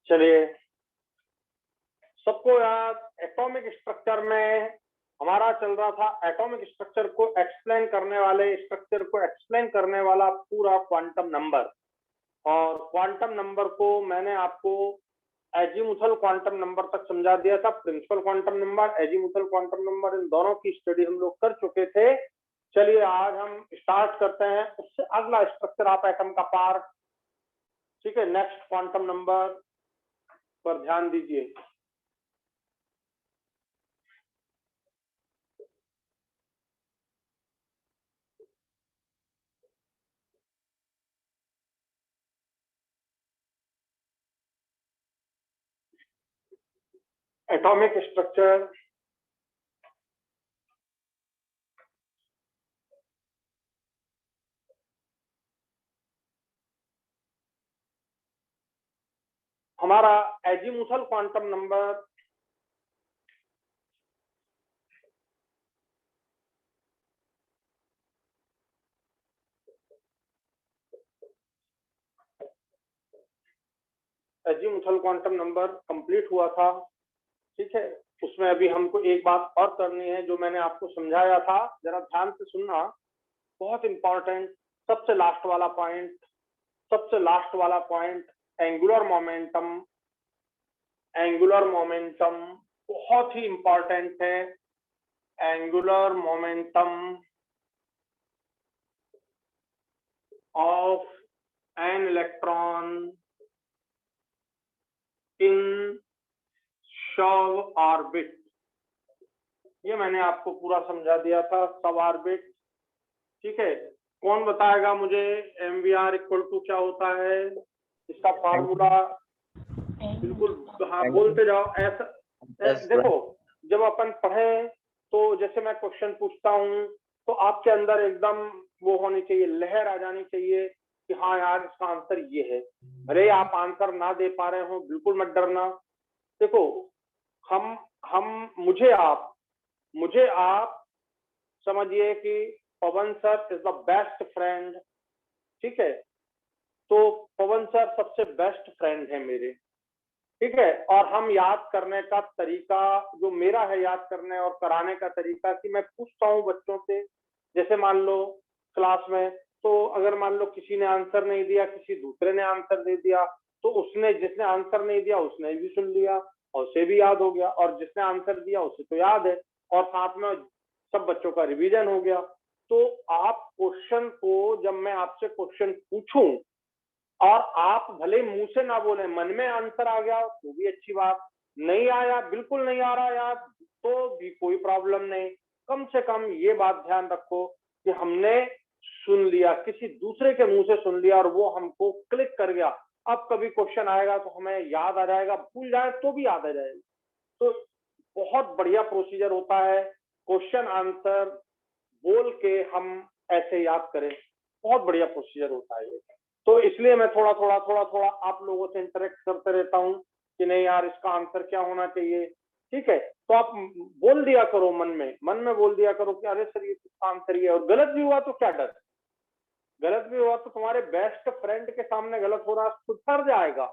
चलिए, सबको याद एटॉमिक स्ट्रक्चर में हमारा चल रहा था एटॉमिक स्ट्रक्चर को एक्सप्लेन करने वाला पूरा क्वांटम नंबर। और क्वांटम नंबर को मैंने आपको एजीमुथल क्वांटम नंबर तक समझा दिया था। Principal quantum number, azimuthal quantum number, इन दोनों की स्टडी हम लोग कर चुके थे। चलिए आज हम स्टार्ट करते हैं उससे अगला स्ट्रक्चर ऑफ एटम का पार्ट। ठीक है, नेक्स्ट क्वांटम नंबर पर ध्यान दीजिए। एटॉमिक स्ट्रक्चर हमारा azimuthal quantum number azimuthal quantum number complete हुआ था। ठीक है, उसमें अभी हमको एक बात और करनी है जो मैंने आपको समझाया था, जरा ध्यान से सुनना, बहुत इंपॉर्टेंट। सबसे लास्ट वाला पॉइंट एंगुलर मोमेंटम बहुत ही इंपॉर्टेंट है। Angular momentum of an electron in सब ऑर्बिट, ये मैंने आपको पूरा समझा दिया था। सब ऑर्बिट, ठीक है। कौन बताएगा मुझे MVR इक्वल टू क्या होता है, इसका फार्मूला? बिल्कुल, हाँ बोलते जाओ। ऐसा देखो, जब अपन पढ़े तो जैसे मैं क्वेश्चन पूछता हूँ तो आपके अंदर एकदम वो होनी चाहिए, लहर आ जानी चाहिए कि हाँ यार इसका आंसर ये है। अरे आप आंसर ना दे पा रहे हो, बिल्कुल मत डरना। देखो, हम मुझे आप समझिए कि Pawan sir is the best friend. ठीक है, तो पवन सर सबसे बेस्ट फ्रेंड है मेरे। ठीक है, और हम याद करने का तरीका जो मेरा है, याद करने और कराने का तरीका, कि मैं पूछता हूँ बच्चों से। जैसे मान लो क्लास में, तो अगर मान लो किसी ने आंसर नहीं दिया, किसी दूसरे ने आंसर दे दिया, तो जिसने आंसर नहीं दिया उसने भी सुन लिया और उसे भी याद हो गया, और जिसने आंसर दिया उसे तो याद है, और साथ में सब बच्चों का रिवीजन हो गया। तो आप क्वेश्चन को, जब मैं आपसे क्वेश्चन पूछूं और आप भले मुंह से ना बोले, मन में आंसर आ गया तो भी अच्छी बात, नहीं आया, बिल्कुल नहीं आ रहा यार, तो भी कोई प्रॉब्लम नहीं। कम से कम ये बात ध्यान रखो कि हमने सुन लिया, किसी दूसरे के मुंह से सुन लिया और वो हमको क्लिक कर गया। अब कभी क्वेश्चन आएगा तो हमें याद आ जाएगा, भूल जाए तो भी याद आ जाएगा। तो बहुत बढ़िया प्रोसीजर होता है, क्वेश्चन आंसर बोल के हम ऐसे याद करें, बहुत बढ़िया प्रोसीजर होता है ये। तो इसलिए मैं थोड़ा थोड़ा आप लोगों से इंटरेक्ट करते रहता हूँ कि नहीं यार इसका आंसर क्या होना चाहिए। ठीक है, तो आप बोल दिया करो, मन में बोल दिया करो कि अरे सर ये इसका आंसर ये है। और गलत भी हुआ तो क्या डर, गलत भी हुआ तो तुम्हारे बेस्ट फ्रेंड के सामने गलत हो रहा खुद कर जाएगा,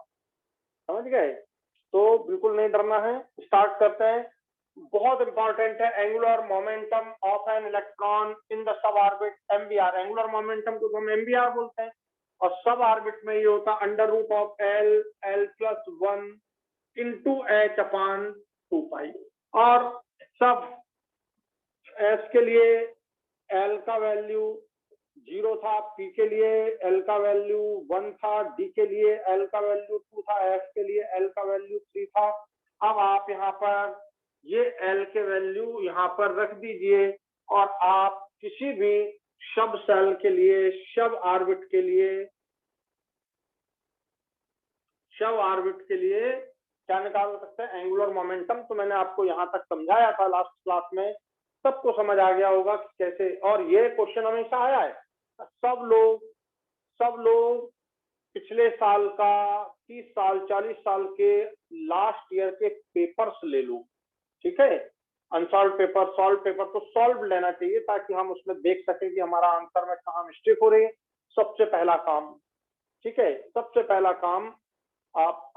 समझ गए? तो बिल्कुल नहीं डरना है। स्टार्ट करते हैं। बहुत इंपॉर्टेंट है, angular momentum of an electron in the sub orbit, MVR। Angular momentum को तो हम MVR बोलते हैं, और सब ऑर्बिट में ये होता under root of L+1 into H/2π। और सब S के लिए L का वैल्यू 0 था, P के लिए L का वैल्यू 1 था, D के लिए L का वैल्यू 2 था, F के लिए L का वैल्यू 3 था। अब आप यहाँ पर ये L के वैल्यू यहाँ पर रख दीजिए, और आप किसी भी सब सेल के लिए, सब ऑर्बिट के लिए क्या निकाल सकते हैं? Angular momentum. तो मैंने आपको यहाँ तक समझाया था लास्ट क्लास में, सबको समझ आ गया होगा कि कैसे। और ये क्वेश्चन हमेशा आया है, सब लोग पिछले साल का 30 साल 40 साल के लास्ट ईयर के पेपर्स ले लो। ठीक है, अनसॉल्व पेपर, सॉल्व पेपर, तो सॉल्व लेना चाहिए ताकि हम उसमें देख सकें कि हमारा आंसर में कहाँ मिस्टेक हो रही है। सबसे पहला काम, ठीक है, सबसे पहला काम आप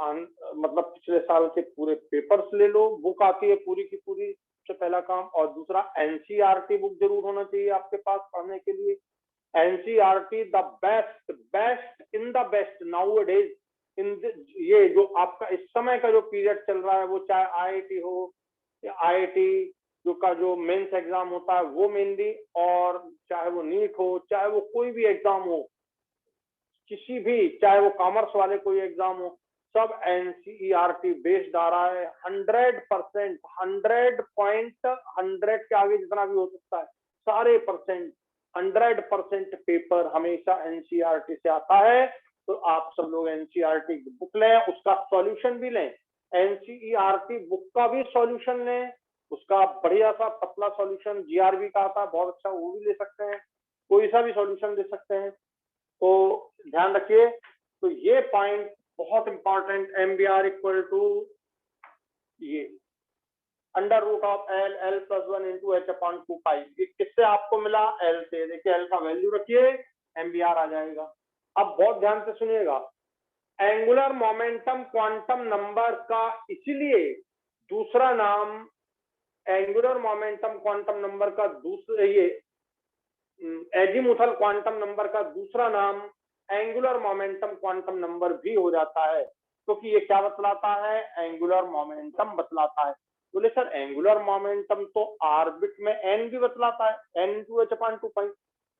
मतलब पिछले साल के पूरे पेपर्स ले लो, बुक आती है पूरी की पूरी, सबसे पहला काम। और दूसरा एनसीईआरटी बुक जरूर होना चाहिए आपके पास पढ़ने के लिए। NCERT the best best in the best now days in, ये जो आपका इस समय का जो पीरियड चल रहा है, वो चाहे आईआईटी हो या आईआईटी जो का जो मेंस एग्जाम होता है वो मेनली, और चाहे वो नीट हो, चाहे वो कोई भी एग्जाम हो, किसी भी, चाहे वो कॉमर्स वाले कोई एग्जाम हो, सब एनसीईआरटी बेस्ड आ रहा है। 100%, 100 के आगे जितना भी हो सकता है, सारे परसेंट, 100% पेपर हमेशा एनसीईआरटी से आता है। तो आप सब लोग एनसीईआरटी की बुक लें, उसका सॉल्यूशन भी लें, एनसीईआरटी बुक का भी सॉल्यूशन लें, उसका बढ़िया सा पतला सॉल्यूशन जीआरबी का आता है बहुत अच्छा, वो भी ले सकते हैं, कोई सा भी सॉल्यूशन ले सकते हैं। तो ध्यान रखिए। तो ये पॉइंट बहुत इंपॉर्टेंट, एमबीआर इक्वल टू ये under root of L, L plus 1 into H upon 2 pi. ये किससे आपको मिला? एल से। देखिए एल का वैल्यू रखिए, एमबीआर आ जाएगा। अब बहुत ध्यान से सुनिएगा, एंगुलर मोमेंटम क्वांटम नंबर का इसीलिए दूसरा नाम, एंगुलर मोमेंटम क्वांटम नंबर का दूसरा, ये एजीमुथल क्वांटम नंबर का दूसरा नाम एंगुलर मोमेंटम क्वांटम नंबर भी हो जाता है, क्योंकि ये क्या बतलाता है? एंगुलर मोमेंटम बतलाता है। बोले सर एंगुलर मोमेंटम तो ऑर्बिट में एन भी बतलाता है, एन इंटू एच अपॉन 2 पाई।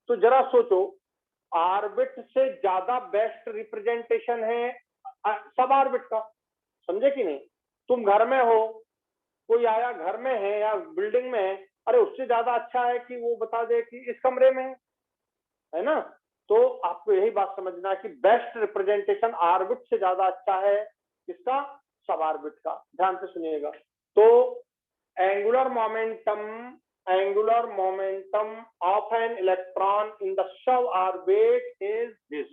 तो जरा सोचो, ऑर्बिट से ज्यादा बेस्ट रिप्रेजेंटेशन है सब ऑर्बिट का, समझे कि नहीं? तुम घर में हो, कोई आया घर में है या बिल्डिंग में है, अरे उससे ज्यादा अच्छा है कि वो बता दे कि इस कमरे में है ना? तो आपको यही बात समझना है कि बेस्ट रिप्रेजेंटेशन ऑर्बिट से ज्यादा अच्छा है किसका? सब ऑर्बिट का। ध्यान से सुनिएगा। तो angular momentum of an electron in the sub orbit is this,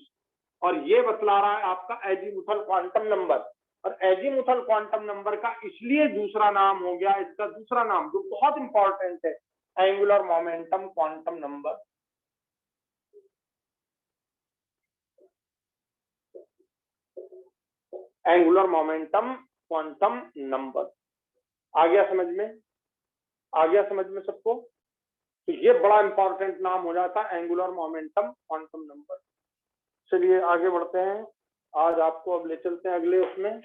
और ये बतला रहा है आपका एजीमुथल क्वांटम नंबर। और एजीमुथल क्वांटम नंबर का इसलिए दूसरा नाम हो गया, इसका दूसरा नाम जो बहुत इंपॉर्टेंट है, angular momentum quantum number. Angular momentum quantum number. आ गया समझ में? आ गया समझ में सबको? तो ये बड़ा इंपॉर्टेंट नाम हो जाता है, एंगुलर मोमेंटम क्वांटम नंबर। चलिए आगे बढ़ते हैं, आज आपको अब ले चलते हैं अगले उसमें।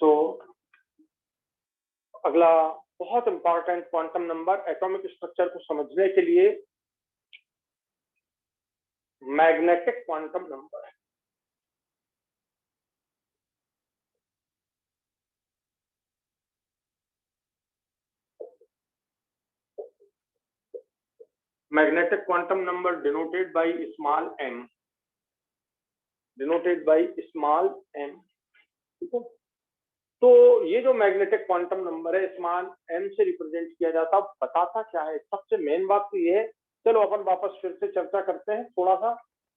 तो अगला बहुत important quantum number, atomic structure को समझने के लिए, मैग्नेटिक क्वांटम नंबर है। Magnetic quantum number denoted by small M, denoted by small M. ठीक है, तो ये जो मैग्नेटिक क्वांटम नंबर है स्मॉल एम से रिप्रेजेंट किया जाता है। बताता क्या है? सबसे मेन बात तो ये है, चलो अपन वापस फिर से चर्चा करते हैं थोड़ा सा।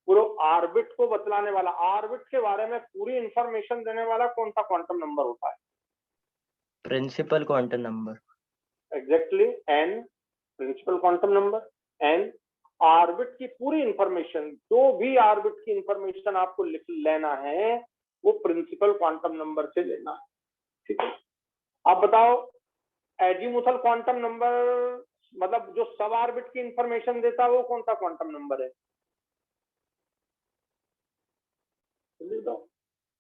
पूरे ऑर्बिट को बतलाने वाला, ऑर्बिट के बारे में पूरी इंफॉर्मेशन देने वाला कौन सा क्वांटम नंबर होता है? Principal quantum number. Exactly, N principal quantum number. N orbit की पूरी इंफॉर्मेशन, जो भी ऑर्बिट की इंफॉर्मेशन आपको लिख लेना है वो प्रिंसिपल क्वांटम नंबर से लेना है। ठीक है, आप बताओ एजीमुथल क्वांटम नंबर, मतलब जो सब ऑर्बिट की इंफॉर्मेशन देता है वो कौन सा क्वांटम नंबर है?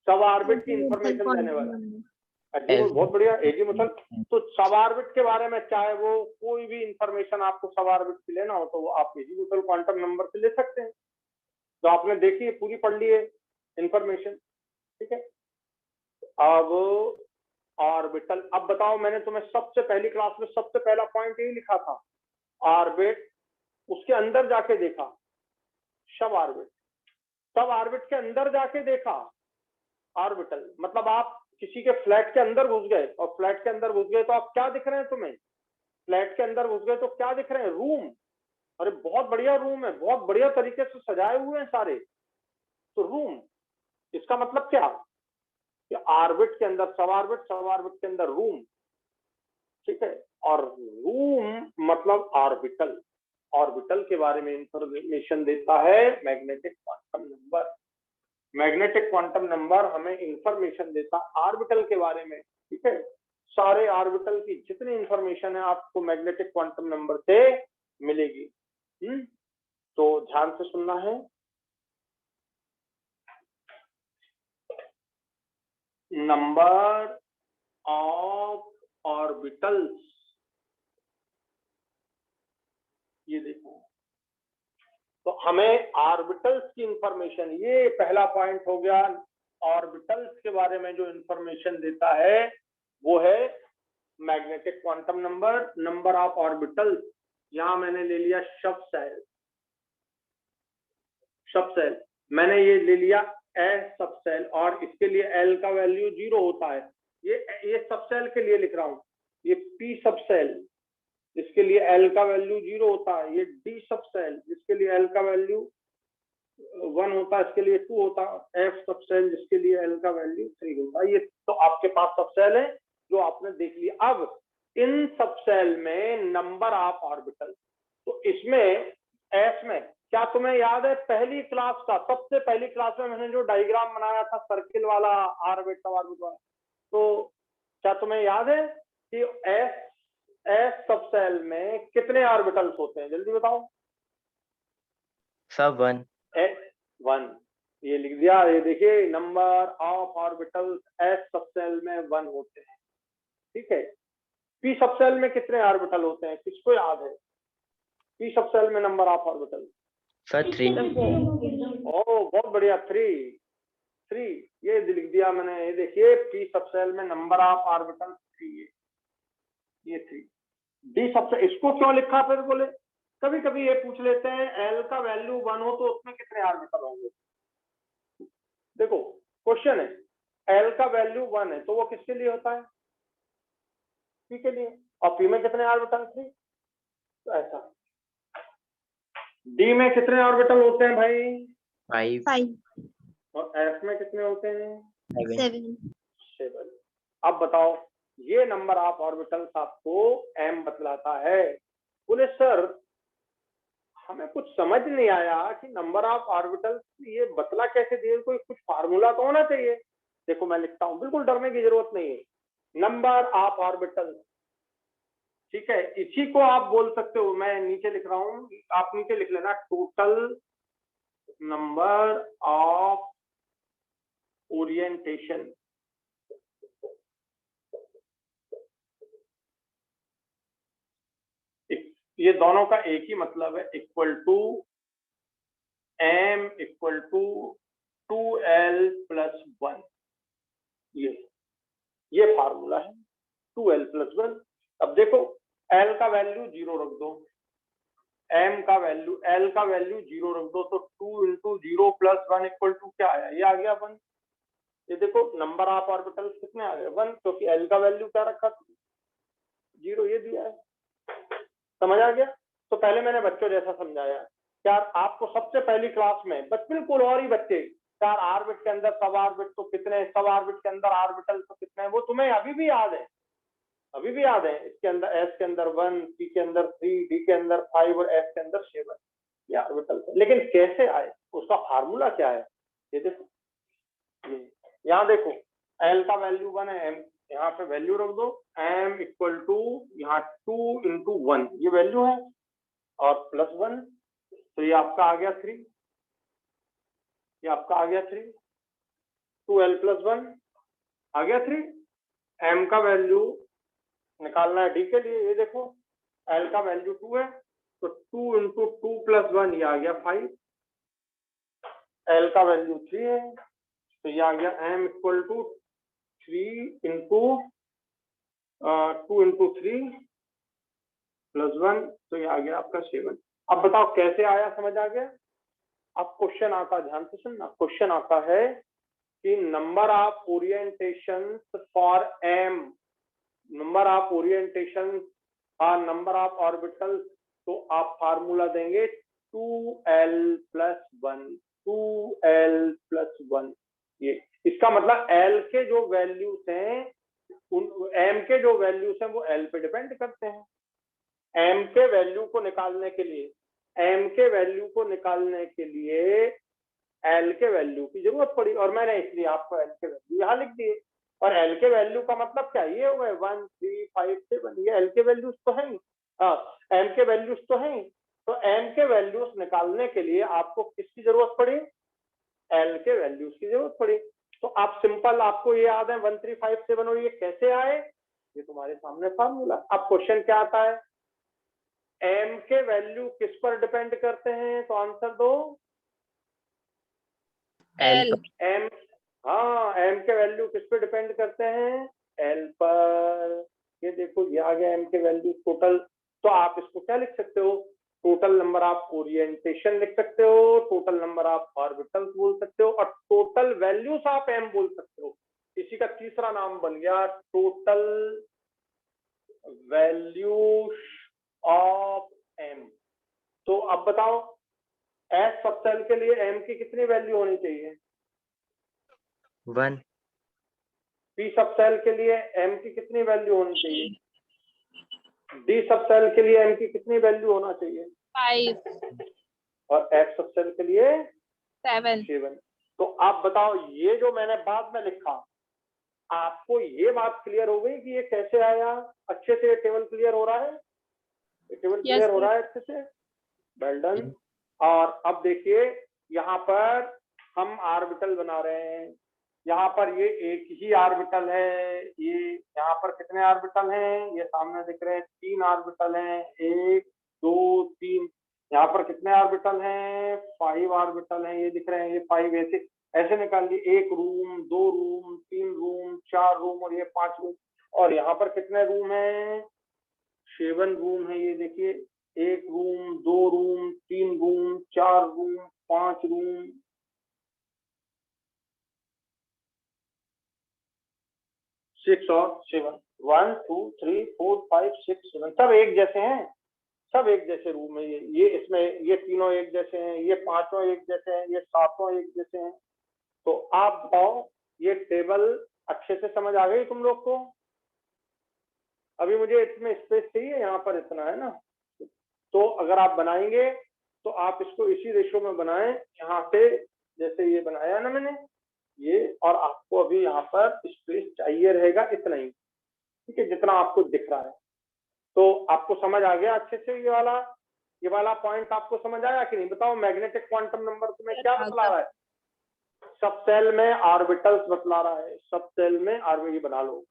सब ऑर्बिट की इंफॉर्मेशन देने वाला एजीमुथल, बहुत बढ़िया, एजीमुथल। तो सब ऑर्बिट के बारे में चाहे वो कोई भी इंफॉर्मेशन आपको सब ऑर्बिट की लेना हो तो वो आप एजीमुथल क्वांटम नंबर से ले सकते हैं। तो आपने देखी है, पूरी पढ़ ली है इंफॉर्मेशन। ठीक है, अब ऑर्बिटल, अब बताओ, मैंने तुम्हें सबसे पहली क्लास में सबसे पहला पॉइंट यही लिखा था, ऑर्बिट, उसके अंदर जाके देखा सब ऑर्बिट, सब ऑर्बिट के अंदर जाके देखा ऑर्बिटल। मतलब आप किसी के फ्लैट के अंदर घुस गए, और फ्लैट के अंदर घुस गए तो आप क्या दिख रहे हैं तुम्हें? फ्लैट के अंदर घुस गए तो क्या दिख रहे हैं? रूम। अरे बहुत बढ़िया रूम है, बहुत बढ़िया तरीके से सजाए हुए हैं सारे, तो रूम। इसका मतलब क्या कि ऑर्बिट के अंदर सब ऑर्बिट, सब ऑर्बिट के अंदर रूम, ठीक है। और रूम मतलब ऑर्बिटल। ऑर्बिटल के बारे में इंफॉर्मेशन देता है magnetic quantum number. Magnetic quantum number हमें इंफॉर्मेशन देता ऑर्बिटल के बारे में, ठीक है। सारे ऑर्बिटल की जितनी इंफॉर्मेशन है आपको मैग्नेटिक क्वांटम नंबर से मिलेगी। तो ध्यान से सुनना है। नंबर ऑफ ऑर्बिटल्स, ये देखो, तो हमें ऑर्बिटल्स की इंफॉर्मेशन, ये पहला पॉइंट हो गया। ऑर्बिटल्स के बारे में जो इंफॉर्मेशन देता है वो है magnetic quantum number. Number of orbitals, यहां मैंने ले लिया सब सेल, सब सेल मैंने ये ले लिया एस सब सेल, और इसके लिए एल का वैल्यू 0 होता है। ये सब सेल के लिए लिख रहा हूं। ये पी सब सेल, जिसके लिए एल का वैल्यू 0 होता है। ये डी सब सेल, जिसके लिए एल का वैल्यू 1 होता है, इसके लिए 2 होता है। एफ सब सेल, जिसके लिए एल का वैल्यू 3 होता है। ये तो आपके पास सब सेल है जो आपने देख लिया। अब इन सब सेल में नंबर ऑफ ऑर्बिटल, तो इसमें एस में क्या तुम्हें याद है पहली क्लास का, सबसे पहली क्लास में मैंने जो डायग्राम बनाया था सर्किल वाला, ऑर्बिट सब ऑर्बिट वाला, तो क्या तुम्हें याद है कि एस सब सेल में कितने ऑर्बिटल्स होते हैं? जल्दी बताओ। सब 1। वन, ये लिख दिया। ये देखिए नंबर ऑफ ऑर्बिटल्स एस सब सेल में 1 होते हैं, ठीक है। पी सब सेल में कितने ऑर्बिटल होते हैं? किसको याद है पी सब सेल में नंबर ऑफ ऑर्बिटल? सर 3। ओ बहुत बढ़िया, 3। ये लिख दिया मैंने। ये देखिए पी सब सेल में नंबर ऑफ ऑर्बिटल 3 है, ये 3। डी सबसे, इसको क्यों लिखा फिर बोले? कभी कभी ये पूछ लेते हैं एल का वैल्यू 1 हो तो उसमें कितने ऑर्बिटल होंगे। देखो क्वेश्चन है एल का वैल्यू 1 है तो वो किसके लिए होता है? पी के लिए। और पी में कितने ऑर्बिटल? 3। तो ऐसा डी में कितने ऑर्बिटल होते हैं भाई? 5। और एफ में कितने होते हैं? 7। अब बताओ, ये नंबर ऑफ ऑर्बिटल्स आपको एम बतलाता है। बोले सर हमें कुछ समझ नहीं आया कि नंबर ऑफ ऑर्बिटल्स ये बतला कैसे दिए, कोई कुछ फार्मूला तो होना चाहिए। देखो मैं लिखता हूं, बिल्कुल डरने की जरूरत नहीं है। नंबर ऑफ ऑर्बिटल्स, ठीक है, इसी को आप बोल सकते हो, मैं नीचे लिख रहा हूं, आप नीचे लिख लेना, टोटल नंबर ऑफ ओरिएंटेशन। ये दोनों का एक ही मतलब है, equal to M equal to 2l plus 1। ये फार्मूला है 2l प्लस 1। अब देखो l का वैल्यू 0 रख दो, m का वैल्यू, l का वैल्यू 0 रख दो, तो 2 इंटू 0 प्लस 1 इक्वल टू क्या आया? ये आ गया 1। ये देखो नंबर ऑफ ऑर्बिटल्स कितने आ गए? 1, क्योंकि l का वैल्यू क्या रखा था? 0, ये दिया है। समझ आ गया? तो पहले मैंने बच्चों जैसा समझाया, क्या आपको सबसे पहली क्लास में बिल्कुल और ही बच्चे, चार ऑर्बिट के अंदर सब ऑर्बिट तो कितने, सब ऑर्बिट के अंदर ऑर्बिटल तो कितने, वो तुम्हें अभी भी याद है, अभी भी याद है। इसके अंदर एस के अंदर 1, पी के अंदर 3, डी के अंदर 5 और एफ के अंदर 7, ये ऑर्बिटल थे। लेकिन कैसे आए, उसका फार्मूला क्या है? ये देखो, यहाँ देखो एल का वैल्यू 1 है, एम यहाँ पे वैल्यू रख दो, एम इक्वल टू यहाँ 2 इंटू 1, ये वैल्यू है, और प्लस 1, तो ये आपका आ गया 3, ये आपका आ गया 3, 2l प्लस 1 आ गया 3। m का वैल्यू निकालना है डी के लिए, ये देखो l का वैल्यू 2 है, तो 2 इंटू 2 प्लस 1 ये आ गया 5, l का वैल्यू 3 है, तो ये आ गया m equal to 3 into 2 into 3 plus 1, तो ये आ गया आपका 7। अब बताओ कैसे आया, समझ आ गया? अब क्वेश्चन आता, ध्यान से सुनना, क्वेश्चन आता है कि number of orientation for M, number of orientation number of orbital, तो आप फार्मूला देंगे 2l + 1, 2l + 1। ये इसका मतलब l के जो वैल्यूज हैं, m के जो वैल्यूज हैं वो l पे डिपेंड करते हैं। m के वैल्यू को निकालने के लिए, m के वैल्यू को निकालने के लिए l के वैल्यू की जरूरत पड़ी, और मैंने इसलिए आपको l के वैल्यू यहाँ लिख दिए। और l के वैल्यू का मतलब क्या, ये हो गए 1 3 5 7, ये l के वैल्यूज तो हैं, m के वैल्यूज तो हैं। तो m के वैल्यूज निकालने के लिए आपको किसकी जरूरत पड़ी, l के वैल्यूज की जरूरत पड़ी। तो आप सिंपल, आपको ये याद है 1 3 5 7, और ये कैसे आए, ये तुम्हारे सामने फार्मूला। अब क्वेश्चन क्या आता है, m के वैल्यू किस पर डिपेंड करते हैं, तो आंसर दो। L m, हाँ m के वैल्यू किस पे डिपेंड करते हैं, l पर। ये देखो ये आ गया m के वैल्यू टोटल। तो आप इसको क्या लिख सकते हो, टोटल नंबर ऑफ ओरिएंटेशन लिख सकते हो, टोटल नंबर ऑफ ऑर्बिटल्स बोल सकते हो, और टोटल वैल्यूज ऑफ m बोल सकते हो। इसी का तीसरा नाम बन गया टोटल वैल्यूज ऑफ m। तो अब बताओ, एस सब सेल के लिए m की कितनी वैल्यू होनी चाहिए, 1 पी सब सेल के लिए m की कितनी वैल्यू होनी चाहिए, डी सब सेल के लिए m की कितनी वैल्यू होना चाहिए, 5 और एफ सब सेल के लिए 7 7। तो आप बताओ, ये जो मैंने बाद में लिखा, आपको ये बात क्लियर हो गई कि ये कैसे आया, अच्छे से ये टेबल क्लियर हो रहा है, ये टेबल Yes, क्लियर हो sir. रहा है अच्छे से, वेल डन। और अब देखिए, यहाँ पर हम ऑर्बिटल बना रहे हैं, यहाँ पर ये एक ही ऑर्बिटल है, ये यहाँ पर कितने ऑर्बिटल हैं, ये सामने दिख रहे हैं 3 ऑर्बिटल हैं, 1 2 3। यहाँ पर कितने ऑर्बिटल हैं, 5 ऑर्बिटल हैं, ये दिख रहे हैं, ये 5 ऐसे ऐसे निकाल लिए, 1 रूम 2 रूम 3 रूम 4 रूम और ये 5 रूम। और यहाँ पर कितने रूम हैं, 7 रूम है, ये देखिए 1 room 2 room 3 room 4 room 5 room, 6 और 7, 1 2 3 4 5 6 7, सब एक जैसे हैं, सब एक जैसे रूम है। ये इसमें ये तीनों एक जैसे हैं, ये पांचों एक जैसे हैं, ये सातों एक जैसे हैं। तो आप बताओ, ये टेबल अच्छे से समझ आ गई तुम लोग को। अभी मुझे इसमें स्पेस चाहिए, यहाँ पर इतना है ना, तो अगर आप बनाएंगे तो आप इसको इसी रेशो में बनाएं, यहाँ से जैसे ये बनाया ना मैंने ये, और आपको अभी यहाँ पर स्पेस चाहिए रहेगा इतना ही, ठीक है, जितना आपको दिख रहा है। तो आपको समझ आ गया अच्छे से, ये वाला पॉइंट आपको समझ आया कि नहीं, बताओ। मैग्नेटिक क्वांटम नंबर तुम्हें क्या बतला रहा है, सब सेल में ऑर्बिटल्स बतला रहा है, सब सेल में ऑर्बिटल बना लो।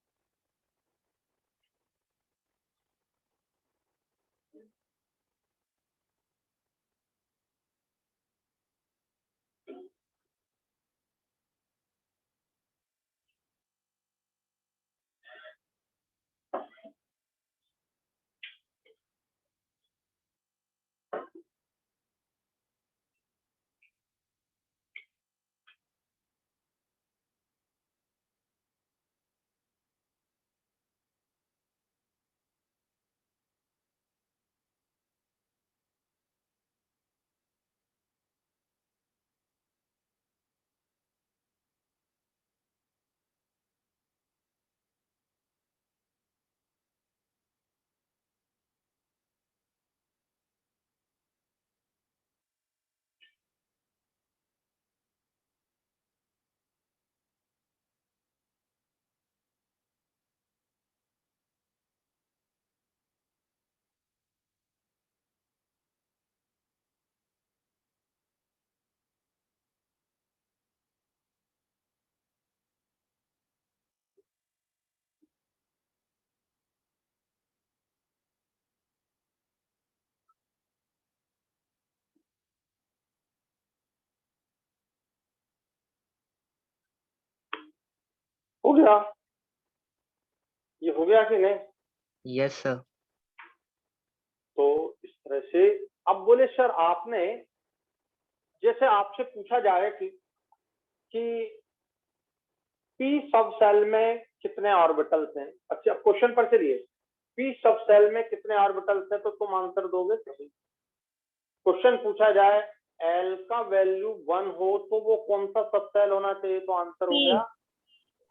हो गया, ये हो गया कि नहीं। Yes, sir. तो इस तरह से अब बोले सर, आपने जैसे आपसे पूछा जाए कि पी सब सेल में कितने ऑर्बिटल्स हैं। अच्छा, क्वेश्चन पर चलिए, पी सब सेल में कितने ऑर्बिटल्स हैं तो तुम आंसर दोगे सही। क्वेश्चन पूछा जाए एल का वैल्यू 1 हो तो वो कौन सा सब सेल होना चाहिए तो आंसर हो गया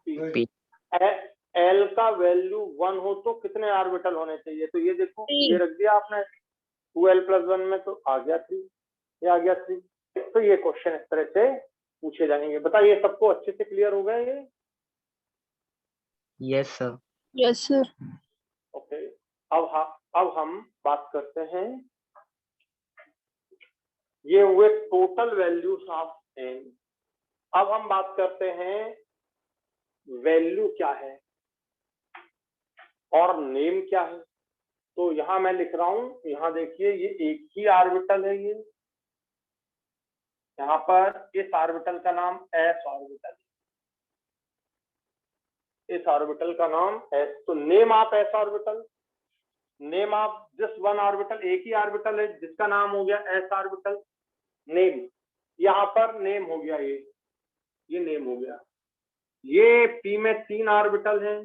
पी। एल का वैल्यू 1 हो तो कितने ऑर्बिटल होने चाहिए तो ये देखो ये रख दिया आपने 2l+1 में तो आ गया 3, ये आ गया 3। तो ये क्वेश्चन इस तरह से पूछे जाएंगे। बताइए सबको अच्छे से क्लियर हो गए ये? Yes, sir. Yes, sir. Okay, अब हम बात करते हैं, ये हुए टोटल वैल्यूज ऑफ एन। अब हम बात करते हैं वैल्यू क्या है और नेम क्या है। तो यहां मैं लिख रहा हूं, यहां देखिए ये एक ही ऑर्बिटल है, ये यहां पर इस ऑर्बिटल का नाम एस ऑर्बिटल है, इस ऑर्बिटल का नाम एस। तो name of S orbital, name of this one orbital, एक ही ऑर्बिटल है जिसका नाम हो गया एस ऑर्बिटल, नेम। यहां पर नेम हो गया ये नेम हो गया। ये पी में 3 ऑर्बिटल हैं,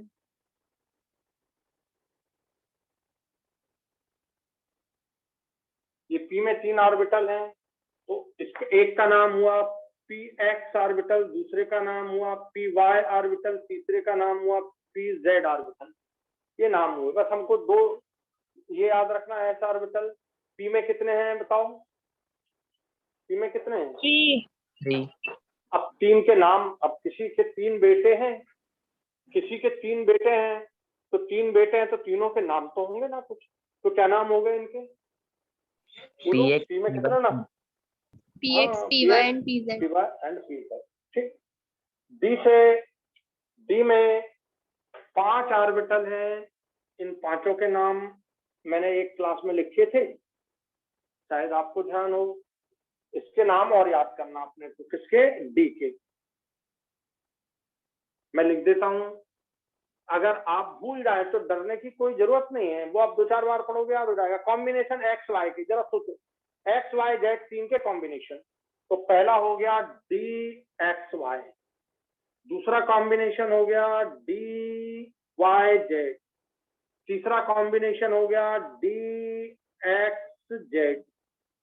ये पी में 3 ऑर्बिटल हैं। तो इसके एक का नाम हुआ पी एक्स ऑर्बिटल, दूसरे का नाम हुआ पी वाई ऑर्बिटल, तीसरे का नाम हुआ पी जेड ऑर्बिटल। ये नाम हुए, बस हमको 2 ये याद रखना है। एस ऑर्बिटल पी में कितने हैं बताओ, पी में कितने हैं? 3. 3. अब 3 के नाम, अब किसी के 3 बेटे हैं, किसी के 3 बेटे हैं, तो 3 बेटे हैं तो तीनों के नाम तो होंगे ना कुछ, तो क्या नाम हो गए इनके? PX, पी में कितना नाम? PX, PY and PZ. P Y and P Z. ठीक, डी से डी में 5 ऑर्बिटल हैं, इन पांचों के नाम मैंने एक क्लास में लिखे थे, शायद आपको ध्यान हो। इसके नाम और याद करना आपने को, किसके? डी के। मैं लिख देता हूं, अगर आप भूल जाए तो डरने की कोई जरूरत नहीं है, वो आप 2-4 बार पढ़ोगे याद हो जाएगा। कॉम्बिनेशन एक्स वाई की, जरा सोचो, एक्स वाई जेड 3 के कॉम्बिनेशन। तो पहला हो गया डी एक्स वाई, दूसरा कॉम्बिनेशन हो गया डी वाई जेड, तीसरा कॉम्बिनेशन हो गया डी एक्स जेड,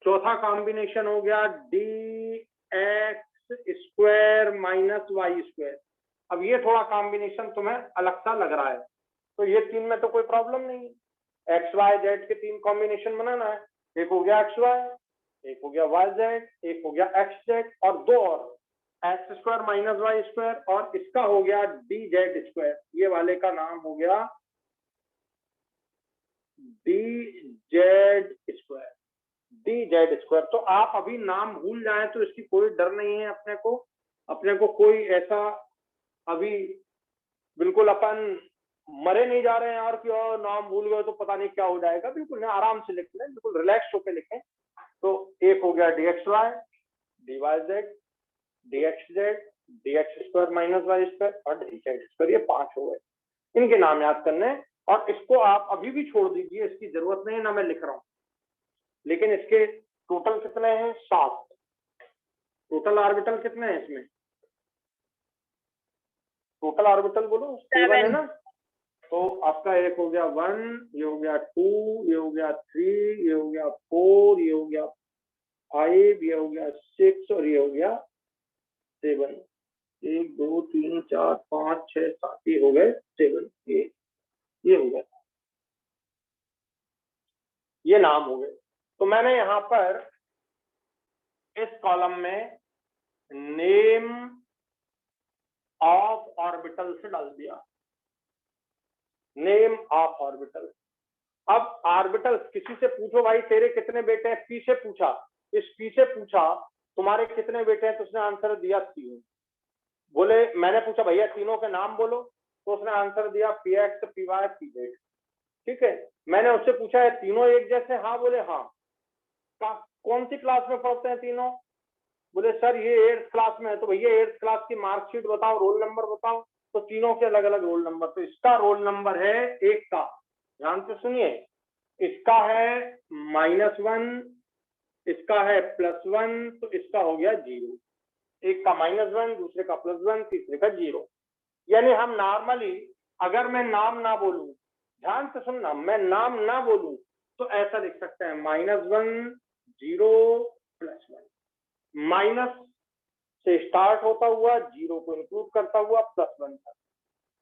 चौथा कॉम्बिनेशन हो गया D X square minus Y square. अब ये थोड़ा कॉम्बिनेशन तुम्हें अलग सा लग रहा है, तो ये 3 में तो कोई प्रॉब्लम नहीं है। एक्स वाई जेड के 3 कॉम्बिनेशन बनाना है, एक हो गया एक्स वाई, एक हो गया वाई जेड, एक हो गया एक्स जेड, और 2 और X square minus Y square, और इसका हो गया डी जेड स्क्वायर। ये वाले का नाम हो गया D Z square, D Z square. तो आप अभी नाम भूल जाएं तो इसकी कोई डर नहीं है, अपने को कोई ऐसा अभी बिल्कुल अपन मरे नहीं जा रहे हैं और कि और नाम भूल गए तो पता नहीं क्या हो जाएगा। बिल्कुल आराम से लिख लें, बिल्कुल रिलैक्स होकर लिखें। तो एक हो गया D X Y, D Y Z, D X Z, D X square minus Y square और डी जेड स्क्वायर, ये 5 हो गए। इनके नाम याद करने, और इसको आप अभी भी छोड़ दीजिए, इसकी जरूरत नहीं है ना, मैं लिख रहा हूं। लेकिन इसके टोटल कितने हैं? 7 टोटल ऑर्बिटल कितने हैं इसमें? टोटल ऑर्बिटल बोलो, 7 है ना। तो आपका एक हो गया 1, ये हो गया 2, ये हो गया 3, ये हो गया 4, ये हो गया 5, ये हो गया 6 और ये हो गया 7। 1 2 3 4 5 6 7, ये हो गए 7, ये हो गया, ये नाम हो गए। तो मैंने यहां पर इस कॉलम में नेम ऑफ ऑर्बिटल से डाल दिया, नेम ऑफ ऑर्बिटल। अब ऑर्बिटल किसी से पूछो भाई तेरे कितने बेटे हैं, पी से पूछा, इस पी से पूछा तुम्हारे कितने बेटे हैं, तो उसने आंसर दिया 3। बोले मैंने पूछा भैया तीनों के नाम बोलो, तो उसने आंसर दिया P X P Y P Z. ठीक है, मैंने उससे पूछा है तीनों एक जैसे? हाँ। बोले हाँ। कौन सी क्लास में पढ़ते हैं तीनों? बोले सर ये 8th क्लास में है। तो भैया 8th क्लास की मार्कशीट बताओ, रोल नंबर बताओ। तो तीनों के अलग अलग रोल नंबर। तो इसका रोल नंबर है 1 का, ध्यान से सुनिए, इसका है -1, इसका है +1, तो इसका हो गया 0। एक का -1, दूसरे का +1, तीसरे का 0। यानी हम नॉर्मली अगर मैं नाम ना बोलूं ध्यान से सुनना, मैं नाम ना बोलूं तो ऐसा लिख सकते हैं -1 0 +1, माइनस से स्टार्ट होता हुआ 0 को इंक्लूड करता हुआ +1 तक।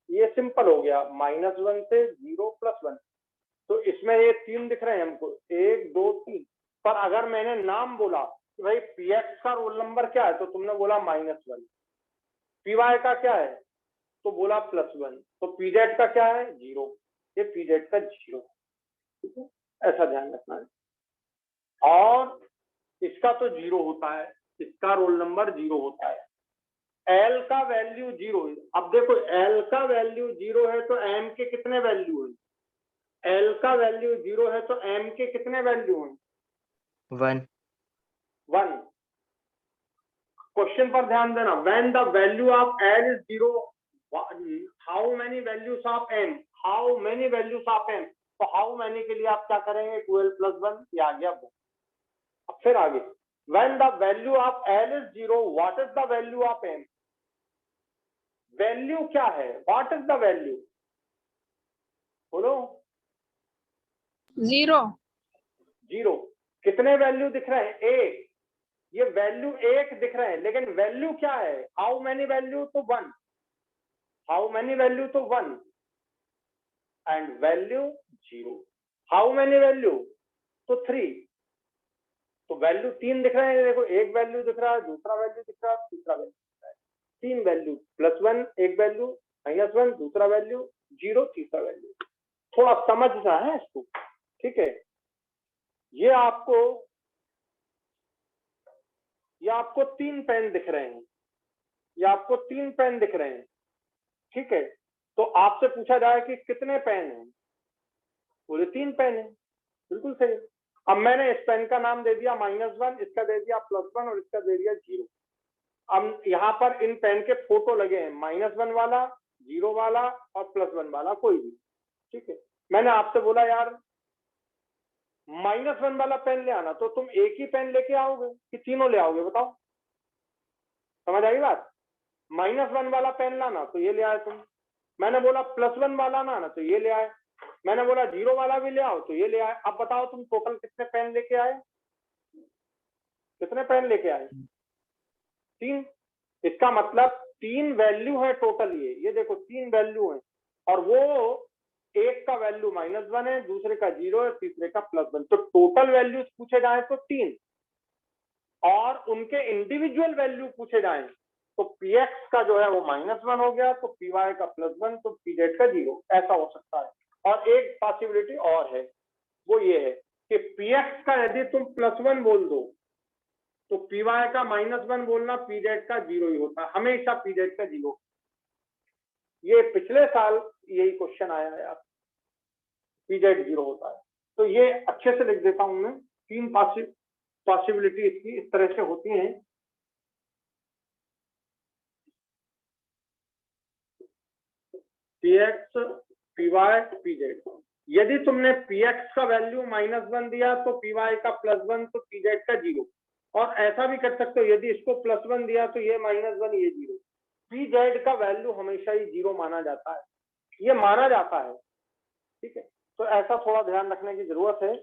ये सिंपल हो गया, -1 से 0 +1। तो इसमें ये 3 दिख रहे हैं हमको, 1 2 3। पर अगर मैंने नाम बोला कि भाई px का रोल नंबर क्या है, तो तुमने बोला -1, py का क्या है तो बोला +1, तो pz का क्या है 0, ये pz का 0, ठीक है, ऐसा ध्यान रखना है। और इसका तो 0 होता है, इसका रोल नंबर 0 होता है। L का वैल्यू 0 है। अब देखो L का वैल्यू 0 है तो M के कितने वैल्यू है? L का वैल्यू 0 है तो M के कितने वैल्यू हैं? 1, 1। क्वेश्चन पर ध्यान देना, when the value of L is 0, how many values of M? How many values of M? तो how many के लिए आप क्या करेंगे? 12 + 1, ये आ गया वो। अब फिर आगे, when the value of L is 0, what is the value of M? Value क्या है? What is the value? बोलो। 0. 0। कितने वैल्यू दिख रहे हैं? 1। ये वैल्यू 1 दिख रहे हैं, लेकिन वैल्यू क्या है? How many value? तो 1। How many value? तो 1 and value 0। How many value? तो 3। तो वैल्यू 3 दिख रहे हैं, देखो एक वैल्यू दिख रहा है, दूसरा वैल्यू दिख रहा है, तीसरा वैल्यू दिख रहा है। 3 वैल्यू, +1 एक वैल्यू, -1 दूसरा वैल्यू, 0 तीसरा वैल्यू। थोड़ा समझना है इसको, ठीक है। ये आपको 3 पेन दिख रहे हैं, ये आपको 3 पेन दिख रहे हैं, ठीक है। तो आपसे पूछा जाए कि कितने पेन हैं, बोले 3 पेन है, बिल्कुल सही। अब मैंने इस पेन का नाम दे दिया -1, इसका दे दिया +1 और इसका दे दिया 0। अब यहाँ पर इन पेन के फोटो लगे हैं, -1 वाला, 0 वाला और +1 वाला, कोई भी, ठीक है। मैंने आपसे बोला यार -1 वाला पेन ले आना, तो तुम एक ही पेन लेके आओगे कि तीनों ले आओगे? बताओ, समझ आई बात? -1 वाला पेन लाना तो ये ले आए तुम, मैंने बोला +1 वाला ना आना तो ये ले आए, मैंने बोला 0 वाला भी ले आओ तो ये ले आए। अब बताओ तुम टोटल कितने पेन लेके आए? कितने पेन लेके आए? 3। इसका मतलब 3 वैल्यू है टोटल। ये देखो 3 वैल्यू है, और वो एक का वैल्यू -1 है, दूसरे का 0 है, तीसरे का +1। तो टोटल वैल्यूज पूछे जाए तो 3, और उनके इंडिविजुअल वैल्यू पूछे जाए तो px का जो है वो -1 हो गया, तो py का +1, तो pz का 0, ऐसा हो सकता है। और एक पॉसिबिलिटी और है, वो ये है कि px का यदि तुम +1 बोल दो तो py का -1 बोलना, pz का 0 ही होता है, हमेशा pz का 0। ये पिछले साल यही क्वेश्चन आया है यार, pz 0 होता है। तो ये अच्छे से लिख देता हूं मैं, 3 पॉसिबिलिटी इसकी इस तरह से होती हैं। px, py, pz। यदि तुमने px का वैल्यू -1 दिया तो py का +1, तो pz का 0। और ऐसा भी कर सकते हो, यदि इसको +1 दिया तो ये -1 ये 0। pz का वैल्यू हमेशा ही 0 माना जाता है, ये माना जाता है, ठीक है। तो ऐसा थोड़ा ध्यान रखने की जरूरत है।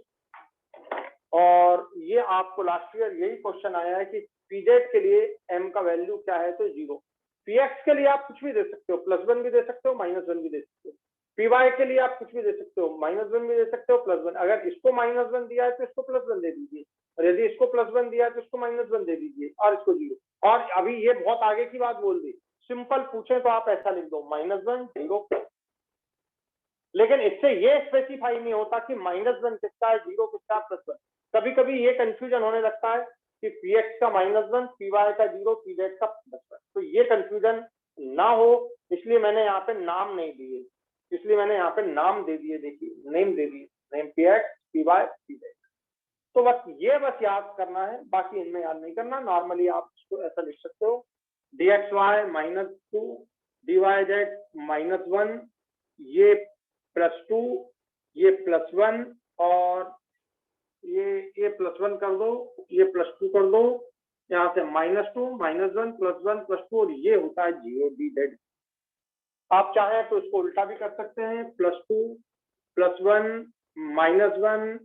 और ये आपको लास्ट ईयर यही क्वेश्चन आया है कि pz के लिए m का वैल्यू क्या है, तो 0। px के लिए आप कुछ भी दे सकते हो, +1 भी दे सकते हो, -1 भी दे सकते हो। py के लिए आप कुछ भी दे सकते हो, -1 भी दे सकते हो, +1। अगर इसको -1 दिया है तो इसको +1 दे दीजिए, और यदि इसको +1 दिया है तो इसको -1 दे दीजिए, और इसको 0। और अभी ये बहुत आगे की बात बोल दी, सिंपल पूछे तो आप ऐसा लिख दो, -1 0। लेकिन इससे ये स्पेसिफाई नहीं होता कि -1 कितना है, 0 कितना है, +1। कभी कभी ये कंफ्यूजन होने लगता है कि px का -1, py का 0, pz का +1। तो ये कंफ्यूजन ना हो, इसलिए मैंने यहाँ पे नाम नहीं दिए, इसलिए मैंने यहाँ पे नाम दे दिए, देखिए नेम दे दिए, नेम px, py, pz। तो बस याद करना है, बाकी इनमें याद नहीं करना। नॉर्मली आप इसको ऐसा लिख सकते हो, dxy -2, dyz -1, ये +2, ये +1, और ये +1 कर दो, ये +2 कर दो, यहाँ से -2, -1, +1, +2, और ये होता है 0 dz। आप चाहें तो इसको उल्टा भी कर सकते हैं, +2, +1 -1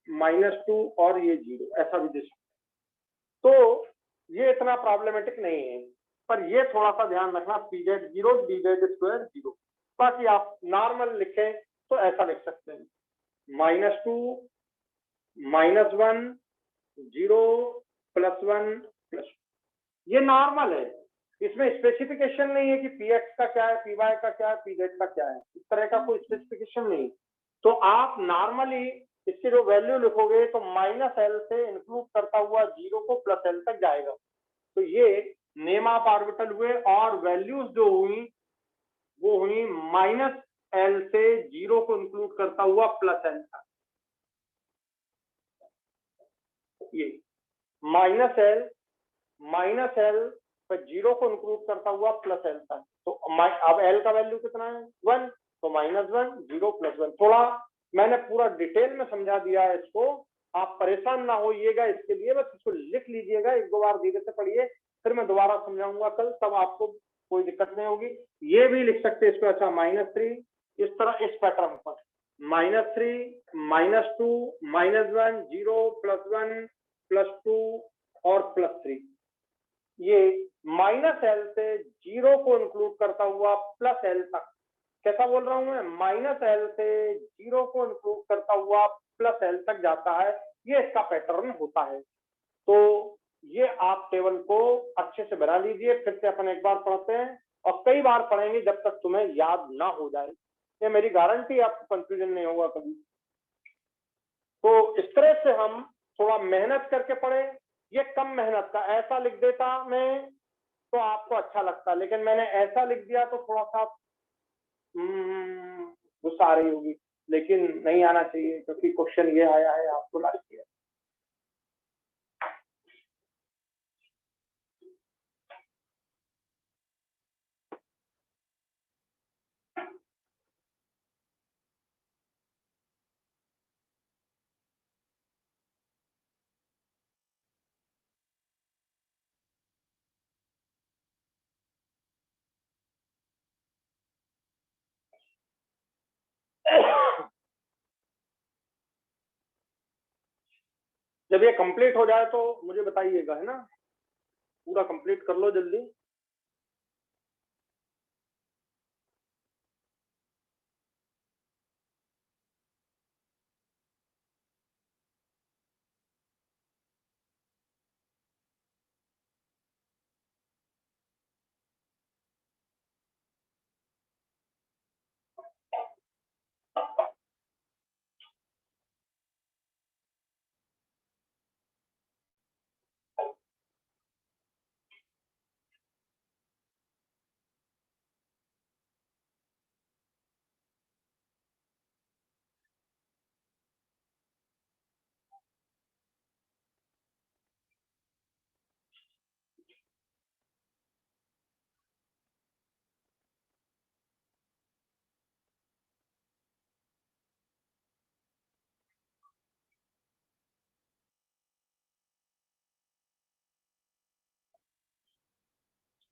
-2 और ये 0 ऐसा भी दे सकते। तो ये इतना प्रॉब्लमेटिक नहीं है, पर ये थोड़ा सा ध्यान रखना, pz 0 dz स्क्वायर 0। बाकी आप नॉर्मल लिखें तो ऐसा लिख सकते हैं, -2 -1 0 +1 +2। ये नॉर्मल है, इसमें स्पेसिफिकेशन नहीं है कि px का क्या है, py का क्या है, pz का क्या है, इस तरह का कोई स्पेसिफिकेशन नहीं। तो आप नॉर्मली इसकी जो वैल्यू लिखोगे तो -l से इंक्लूड करता हुआ 0 को +l तक जाएगा। तो ये नेम ऑफ ऑर्बिटल हुए और वैल्यूज जो हुई वो हुई -l से 0 को इंक्लूड करता हुआ +l तक। ये -l पर 0 को इंक्लूड करता हुआ +l तक। तो अब l का वैल्यू कितना है 1, तो -1 0 +1। थोड़ा मैंने पूरा डिटेल में समझा दिया है इसको, आप परेशान ना होइएगा इसके लिए, बस इसको लिख लीजिएगा, एक दो बार धीरे से पढ़िए, फिर मैं दोबारा समझाऊंगा कल, तब आपको कोई दिक्कत नहीं होगी। ये भी लिख सकते हैं इसको, अच्छा -3 इस तरह, इस पैटर्न पर -3 -2 -1 0 +1 +2 और +3। ये -l से 0 को इंक्लूड करता हुआ +l तक। कैसा बोल रहा हूं मैं, -l से 0 को इंक्लूड करता हुआ +l तक जाता है, ये इसका पैटर्न होता है। तो ये आप टेबल को अच्छे से बना लीजिए, फिर से अपन एक बार पढ़ते हैं और कई बार पढ़ेंगे जब तक तुम्हें याद ना हो जाए, ये मेरी गारंटी, आपको कंफ्यूजन नहीं होगा कभी। तो इस तरह से हम थोड़ा मेहनत करके पढ़े, ये कम मेहनत का, ऐसा लिख देता मैं तो आपको अच्छा लगता, लेकिन मैंने ऐसा लिख दिया तो थोड़ा सा गुस्सा आ रही होगी, लेकिन नहीं आना चाहिए क्योंकि क्वेश्चन ये आया है, आपको लाइक किया। जब ये कंप्लीट हो जाए तो मुझे बताइएगा, है ना, पूरा कंप्लीट कर लो जल्दी।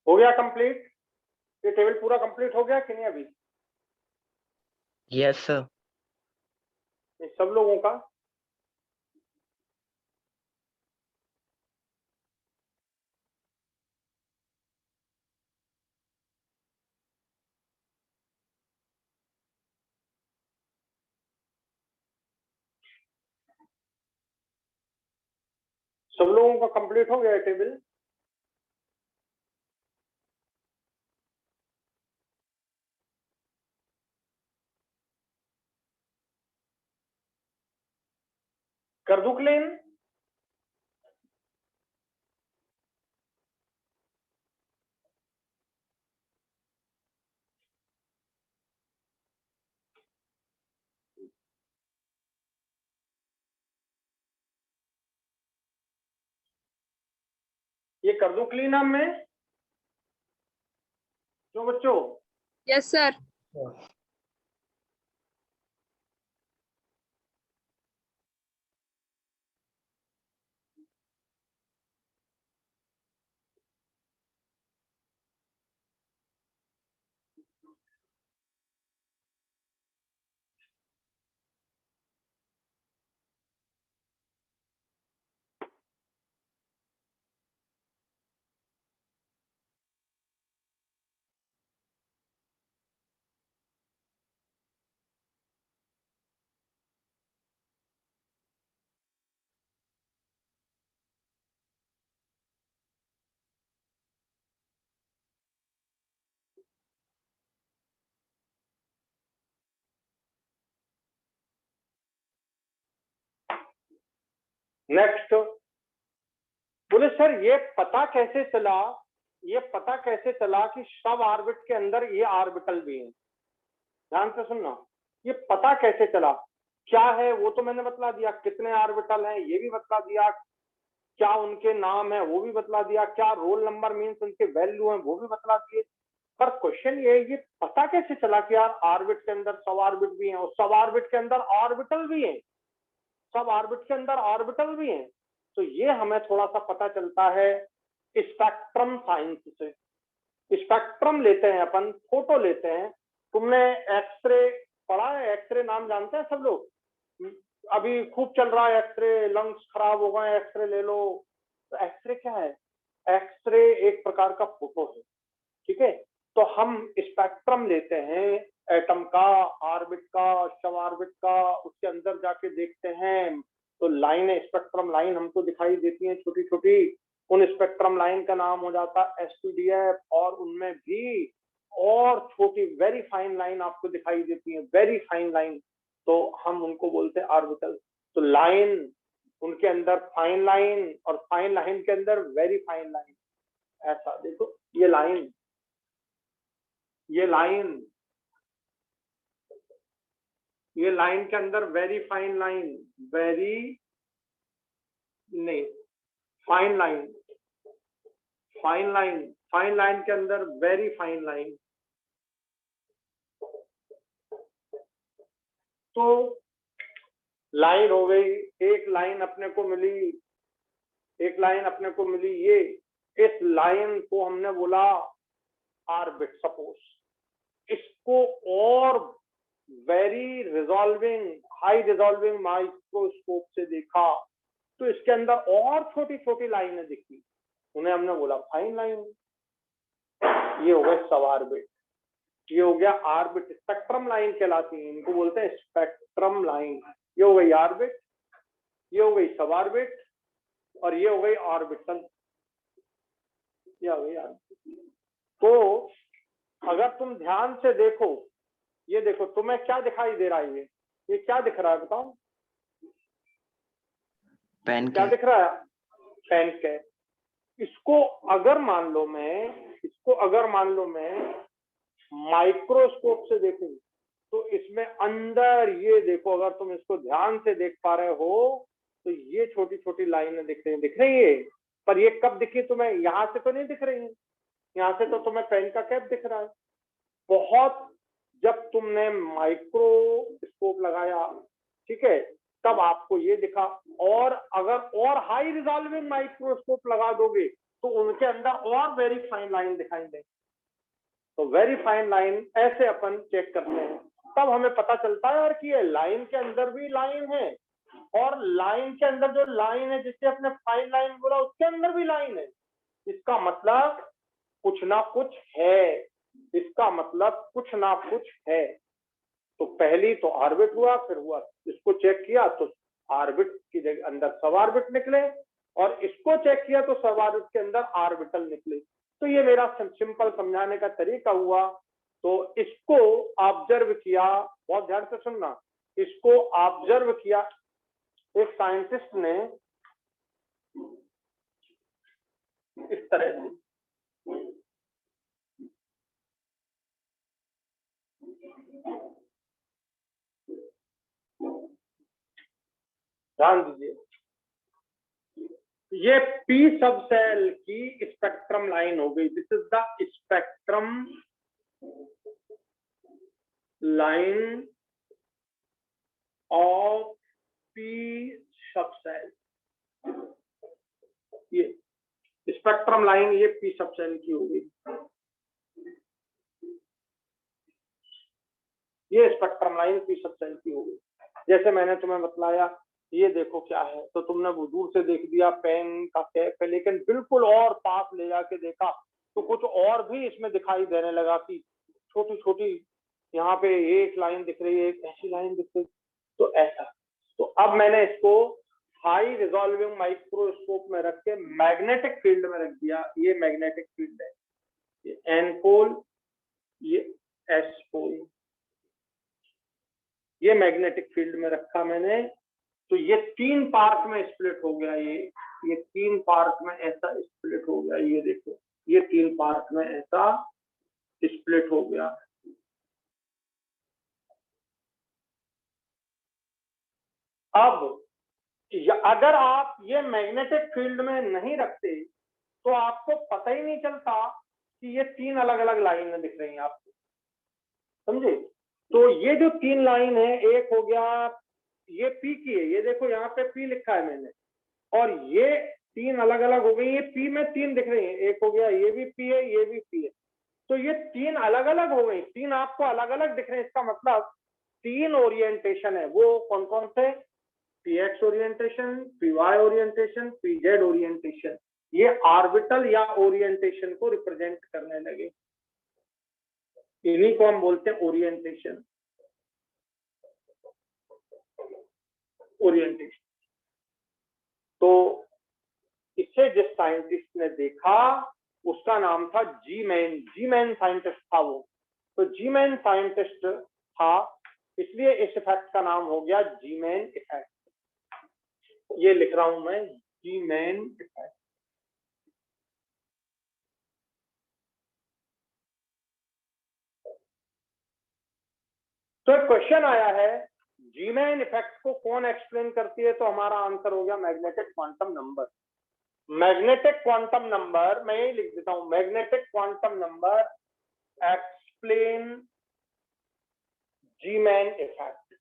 हो गया कंप्लीट, ये टेबल पूरा कंप्लीट हो गया कि नहीं अभी? Yes sir. ये सब लोगों का? सब लोगों का कंप्लीट हो गया टेबल? कर दूं क्लीन? ये कर दूं क्लीन अब मैं, क्यों बच्चों? Yes sir. नेक्स्ट, बोले सर ये पता कैसे चला कि सब ऑर्बिट के अंदर ये ऑर्बिटल भी है। ध्यान से सुनना, ये पता कैसे चला, क्या है वो तो मैंने बतला दिया, कितने ऑर्बिटल हैं ये भी बतला दिया, क्या उनके नाम है वो भी बतला दिया, क्या रोल नंबर मीन्स उनके वैल्यू है वो भी बतला दिए। पर क्वेश्चन ये पता कैसे चला कि यार ऑर्बिट के अंदर सब ऑर्बिट भी हैं और सब ऑर्बिट के अंदर ऑर्बिटल भी हैं, सब ऑर्बिट के अंदर ऑर्बिटल भी हैं। तो ये हमें थोड़ा सा पता चलता है स्पेक्ट्रम साइंस से। स्पेक्ट्रम लेते हैं अपन, फोटो लेते हैं। तुमने एक्सरे पढ़ा है? एक्सरे नाम जानते हैं सब लोग? अभी खूब चल रहा है एक्सरे, लंग्स खराब हो गए एक्सरे ले लो। तो एक्सरे क्या है? एक्सरे एक प्रकार का फोटो है, ठीक है। तो हम स्पेक्ट्रम लेते हैं एटम का, ऑर्बिट का, सब ऑर्बिट का, उसके अंदर जाके देखते हैं तो लाइन, स्पेक्ट्रम लाइन हमको दिखाई देती है छोटी छोटी। उन स्पेक्ट्रम लाइन का नाम हो जाता है एसपीडीएफ, और उनमें भी और छोटी वेरी फाइन लाइन आपको दिखाई देती है, वेरी फाइन लाइन, तो हम उनको बोलते हैं ऑर्बिटल। तो लाइन, उनके अंदर फाइन लाइन, और फाइन लाइन के अंदर वेरी फाइन लाइन। ऐसा देखो, ये लाइन, ये लाइन, ये लाइन के अंदर वेरी फाइन लाइन, वेरी नहीं, fine line, fine line, fine line के अंदर वेरी फाइन लाइन। तो लाइन हो गई, एक लाइन अपने को मिली, एक लाइन अपने को मिली ये, इस लाइन को हमने बोला ऑर्बिट। सपोज इसको और very resolving, high resolving microscope से देखा तो इसके अंदर और छोटी छोटी लाइनें दिखी, उन्हें हमने बोला फाइन लाइन। ये हो गए सब ऑर्बिट, ये हो गया ऑर्बिट, स्पेक्ट्रम लाइन कहलाती है, इनको बोलते हैं स्पेक्ट्रम लाइन। ये हो गई ऑर्बिट, ये हो गई सब ऑर्बिट, और ये हो गई ऑर्बिटल, ये हो गई ऑर्बिट। तो अगर तुम ध्यान से देखो, ये देखो तुम्हें क्या दिखाई दे रहा है, ये क्या दिख रहा है बताओ? पेन क्या दिख रहा है? Pen cap. इसको अगर मान लो मैं, इसको अगर मान लो मैं माइक्रोस्कोप से देखूं तो इसमें अंदर ये देखो, अगर तुम इसको ध्यान से देख पा रहे हो तो ये छोटी छोटी लाइनें दिख रही है। पर ये कब दिखी तुम्हें? यहां से तो नहीं दिख रही है, यहां से तो तुम्हें पेन का कैप दिख रहा है। बहुत जब तुमने माइक्रोस्कोप लगाया, ठीक है, तब आपको ये दिखा। और अगर और हाई रिजॉल्विंग माइक्रोस्कोप लगा दोगे तो उनके अंदर और वेरी फाइन लाइन दिखाई देगी। तो वेरी फाइन लाइन ऐसे अपन चेक करते हैं, तब हमें पता चलता है यार कि ये लाइन के अंदर भी लाइन है, और लाइन के अंदर जो लाइन है जिससे अपने फाइन लाइन बोला उसके अंदर भी लाइन है। इसका मतलब कुछ ना कुछ है, इसका मतलब कुछ ना कुछ है। तो पहली तो ऑर्बिट हुआ, फिर हुआ इसको चेक किया तो ऑर्बिट की जगह अंदर सब ऑर्बिट निकले, और इसको चेक किया तो सब ऑर्बिट के अंदर ऑर्बिटल निकले। तो ये मेरा सिंपल समझाने का तरीका हुआ। तो इसको ऑब्जर्व किया, बहुत ध्यान से सुनना, इसको ऑब्जर्व किया एक साइंटिस्ट ने इस तरह से, ध्यान दीजिए, ये पी सब सेल की स्पेक्ट्रम लाइन हो गई। This is the spectrum line of P सब सेल। ये स्पेक्ट्रम लाइन ये पी सब सेल की हो गई, ये स्पेक्ट्रम लाइन पी सब सेल की हो गई। जैसे मैंने तुम्हें बतलाया, ये देखो क्या है, तो तुमने वो दूर से देख दिया पेन का कैप है, लेकिन बिल्कुल और पास ले जाके देखा तो कुछ और भी इसमें दिखाई देने लगा कि छोटी छोटी यहाँ पे एक लाइन दिख रही है, एक ऐसी लाइन दिख रही। तो ऐसा, तो अब मैंने इसको हाई रिजॉल्विंग माइक्रोस्कोप में रख के मैग्नेटिक फील्ड में रख दिया। ये मैग्नेटिक फील्ड है, ये एन पोल, ये एस पोल, ये मैग्नेटिक फील्ड में रखा मैंने। तो ये 3 पार्ट में स्प्लिट हो गया, ये 3 पार्ट में ऐसा स्प्लिट हो गया, ये देखो ये 3 पार्ट में ऐसा स्प्लिट हो गया। अब अगर आप ये मैग्नेटिक फील्ड में नहीं रखते तो आपको पता ही नहीं चलता कि ये 3 अलग अलग लाइनें दिख रही हैं आपको, समझे? तो ये जो 3 लाइन है, एक हो गया ये पी की है, ये देखो यहाँ पे पी लिखा है मैंने, और ये 3 अलग अलग हो गई, ये पी में 3 दिख रही है, एक हो गया ये भी पी है, ये भी पी है, तो ये 3 अलग अलग हो गई, 3 आपको अलग अलग दिख रहे हैं। इसका मतलब 3 ओरिएंटेशन है, वो कौन कौन से? P X orientation, P Y orientation, P Z orientation, ये ऑर्बिटल या ओरिएंटेशन को रिप्रेजेंट करने लगे, इन्हीं को हम बोलते हैं ओरिएंटेशन। ओरिएंटेशन तो इसे जिस साइंटिस्ट ने देखा उसका नाम था जी मैन, जी मैन साइंटिस्ट था वो, तो जी मैन साइंटिस्ट था, इसलिए इस इफेक्ट का नाम हो गया जी मैन इफेक्ट। ये लिख रहा हूं मैं, जी मैन इफेक्ट। तो एक क्वेश्चन आया है, जी मैन इफेक्ट को कौन एक्सप्लेन करती है? तो हमारा आंसर हो गया magnetic quantum number. Magnetic quantum number, मैं यही लिख देता हूं, magnetic quantum number explain Zeeman effect.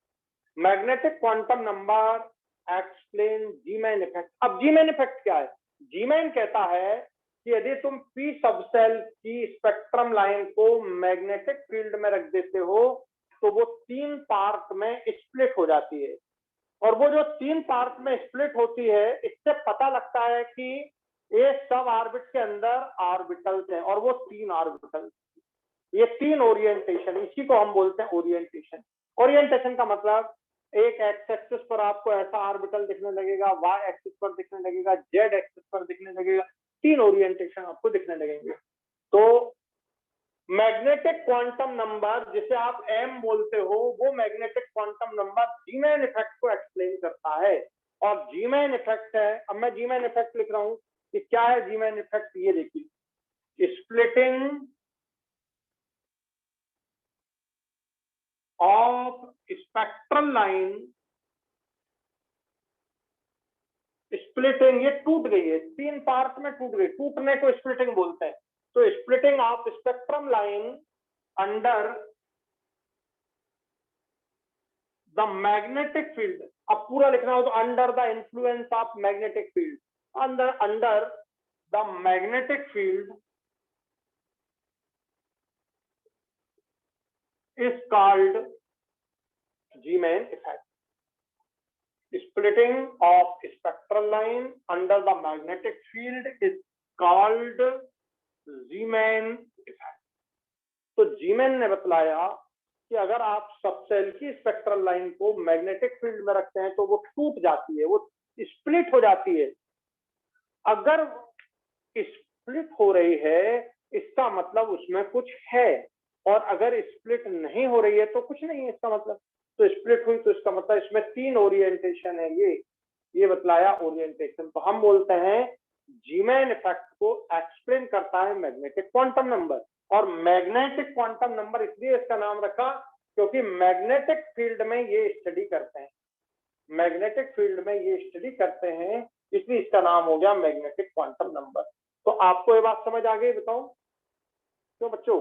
Magnetic quantum number explain Zeeman effect. अब जी मैन इफेक्ट क्या है? जी मैन कहता है कि यदि तुम पी सबसेल की स्पेक्ट्रम लाइन को मैग्नेटिक फील्ड में रख देते हो तो वो 3 पार्ट में स्प्लिट हो जाती है, और वो जो 3 पार्ट में स्प्लिट होती है, इससे पता लगता है कि ये सब ऑर्बिट के अंदर ऑर्बिटल्स हैं, और वो 3 ऑर्बिटल, ये 3 ओरिएंटेशन, इसी को हम बोलते हैं ओरिएंटेशन। ओरिएंटेशन का मतलब एक एक्स एक्सिस पर आपको ऐसा ऑर्बिटल दिखने लगेगा, वाई एक्सिस पर दिखने लगेगा, जेड एक्सिस पर दिखने लगेगा, 3 ओरिएंटेशन आपको दिखने लगेंगे। तो मैग्नेटिक क्वांटम नंबर जिसे आप एम बोलते हो, वो मैग्नेटिक क्वांटम नंबर जी मैन इफेक्ट को एक्सप्लेन करता है, और जी मैन इफेक्ट है, अब मैं जी मैन इफेक्ट लिख रहा हूं कि क्या है जी मैन इफेक्ट, ये देखिए, splitting of spectral line, splitting, ये टूट गई है, 3 पार्ट में टूट गई, टूटने को स्प्लिटिंग बोलते हैं। तो splitting of spectrum line under the magnetic field, अब पूरा लिखना हो तो under the influence of magnetic field, under the magnetic field is called ji man effect. Splitting of spectral line under the magnetic field is called Zeeman effect। तो Zeeman ने बतलाया कि अगर आप सबसेल की स्पेक्ट्रल लाइन को magnetic field में रखते हैं तो वो टूट जाती है, वो स्प्लिट हो जाती है। अगर स्प्लिट हो रही है इसका मतलब उसमें कुछ है, और अगर स्प्लिट नहीं हो रही है तो कुछ नहीं है इसका मतलब। तो स्प्लिट हुई तो इसका मतलब इसमें 3 ओरिएंटेशन है, ये बतलाया ओरिएंटेशन। तो हम बोलते हैं जीमैन इफेक्ट को एक्सप्लेन करता है मैग्नेटिक क्वांटम नंबर, और मैग्नेटिक क्वांटम नंबर इसलिए इसका नाम रखा क्योंकि मैग्नेटिक फील्ड में ये स्टडी करते हैं, मैग्नेटिक फील्ड में ये स्टडी करते हैं, इसलिए इसका नाम हो गया मैग्नेटिक क्वांटम नंबर। तो आपको ये बात समझ आ गई? बताओ क्यों बच्चों,